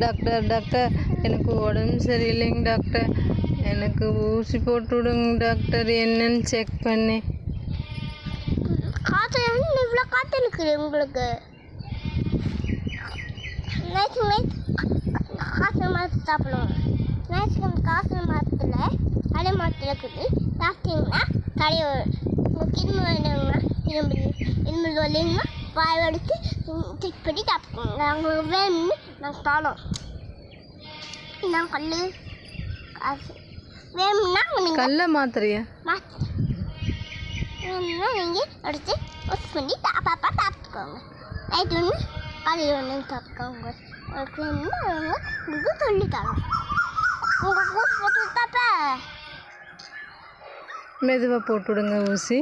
Doctor doctor எனக்கு உடம்பு சரியில்லைங்க doctor, எனக்கு ஊசி போட்டு விடுங்க டாக்டர், என்னன்னு செக் பண்ணி. காற்று இவ்வளோ காற்று இருக்குது உங்களுக்கு. காசு மரத்து சாப்பிடுவோம். காசு மரத்தில் கடை மரத்தில் இருக்குது. சாப்பிட்டீங்கன்னா கடை கிரும்பு வேணுங்கன்னா இரும்பு வரலைங்கன்னா வாய் எடுத்து செக் பண்ணி சாப்பிடுவோம். நாங்கள் வேணும்னு நாங்கள் தானோம். நான் கல் காசு வேணும்னா கல்ல மாத்திரையா வேணும்னா நீங்கள் எடுத்து ஒர்க் பண்ணி பாப்பா சாப்பிட்டுக்கோங்க. நைட்டு ஒன்று காலையில் ஒன்று சாப்பிட்டுக்கோங்க. உங்களுக்கு வேணும்னா உங்களுக்கு சொல்லித்தரோம். உங்களுக்கு ஊசி போட்டு விட்டாப்ப மெதுவாக போட்டு விடுங்க ஊசி.